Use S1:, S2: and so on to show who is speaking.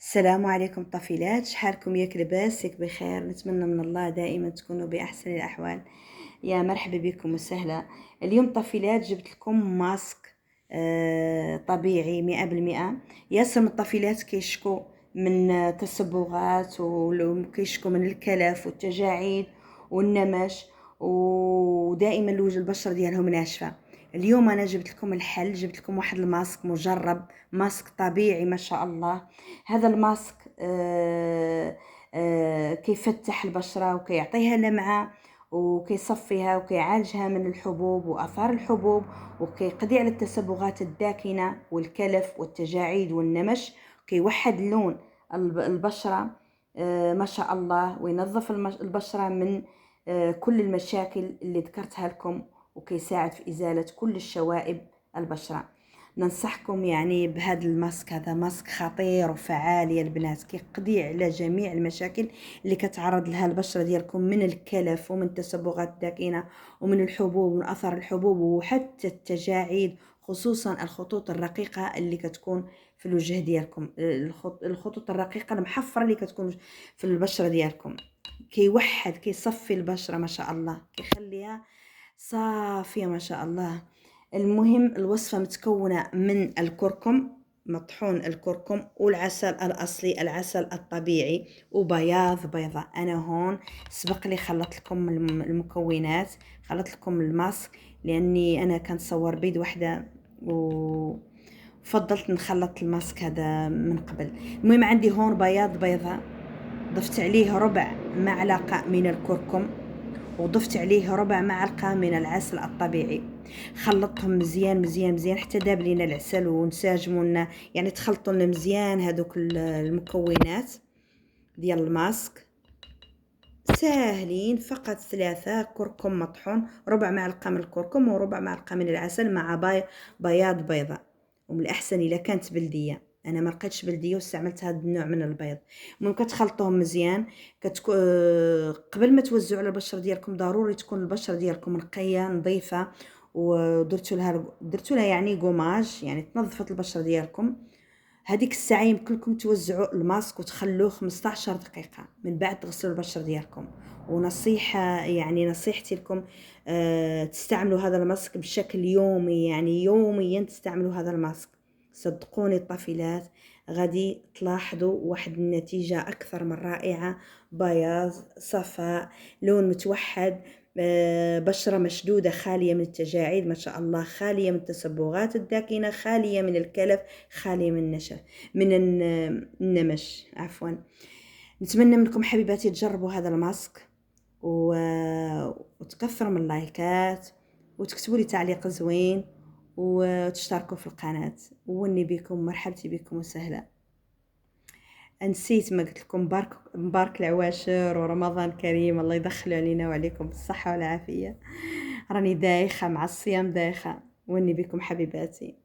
S1: السلام عليكم طفيلات، شحالكم ياك لاباس؟ ياك بخير؟ نتمنى من الله دائما تكونوا باحسن الاحوال. يا مرحبا بكم وسهلا. اليوم طفيلات جبت لكم ماسك طبيعي 100%. ياسر من الطفيلات كيشكو من تصبغات وكيشكو من الكلف والتجاعيد والنمش، ودائما الوجه البشره ديالهم ناشفه. اليوم انا جبت لكم الحل، جبت لكم واحد الماسك مجرب، ماسك طبيعي ما شاء الله. هذا الماسك كيفتح البشرة وكيعطيها لمعة وكيصفيها وكيعالجها من الحبوب وآثار الحبوب، وكيقضي على التصبغات الداكنة والكلف والتجاعيد والنمش، كيوحد لون البشرة ما شاء الله، وينظف البشرة من كل المشاكل اللي ذكرتها لكم، وكيساعد في إزالة كل الشوائب البشرة. ننصحكم يعني بهذا الماسك، هذا ماسك خطير وفعال يا البنات، كيقضي على جميع المشاكل اللي كتعرض لها البشره ديالكم من الكلف ومن التصبغات الداكنه ومن الحبوب ومن اثر الحبوب وحتى التجاعيد، خصوصا الخطوط الرقيقه اللي كتكون في الوجه ديالكم، الخطوط الرقيقه المحفره اللي كتكون في البشره ديالكم. كيوحد كيصفي البشره ما شاء الله، كيخليها صافيه ما شاء الله. المهم الوصفة متكونة من الكركم، مطحون الكركم والعسل الأصلي، العسل الطبيعي، وبياض بيضة. أنا هون سبق لي خلطت لكم المكونات، خلطت لكم الماسك لأني أنا كنصور بيد واحدة وفضلت نخلط الماسك هذا من قبل. المهم عندي هون بياض بيضة، ضفت عليه ربع معلقة من الكركم، وضفت عليه ربع معلقة من العسل الطبيعي. خلطهم مزيان مزيان مزيان حتى داب لينا العسل، ونساجموا لنا يعني تخلطوا لنا مزيان هذوك المكونات ديال الماسك. ساهلين، فقط 3 كركم مطحون، ربع معلقة من الكركم وربع معلقة من العسل مع بياض بيضة، ومن الأحسن إلا كانت بلدية. انا ما لقيتش بلديه واستعملت هذا النوع من البيض. المهم كتخلطوهم مزيان. قبل ما توزعوا على البشره ديالكم ضروري تكون البشره ديالكم نقيه نظيفه، درتوا لها يعني قماج، يعني تنظفت البشره ديالكم. هذيك الساعه يمكن لكم توزعوا الماسك وتخلوه 15 دقيقه من بعد تغسلوا البشره ديالكم. ونصيحه يعني نصيحتي لكم تستعملوا هذا الماسك بشكل يومي، يعني يوميا تستعملوا هذا الماسك. صدقوني الطفيلات غادي تلاحظوا واحد النتيجة أكثر من رائعة، بياض، صفاء، لون متوحد، بشرة مشدودة خالية من التجاعيد ما شاء الله، خالية من التصبغات الداكنة، خالية من الكلف، خالية من النشف، من النمش عفوا. نتمنى منكم حبيباتي تجربوا هذا الماسك وتكثروا من اللايكات وتكتبوا لي تعليق زوين وتشتركوا في القناة. وني بكم، مرحبتي بكم وسهلا. نسيت ما قلت لكم مبارك العواشر ورمضان كريم، الله يدخل علينا وعليكم بالصحة والعافية. راني دايخة مع الصيام، دايخة. وني بكم حبيباتي.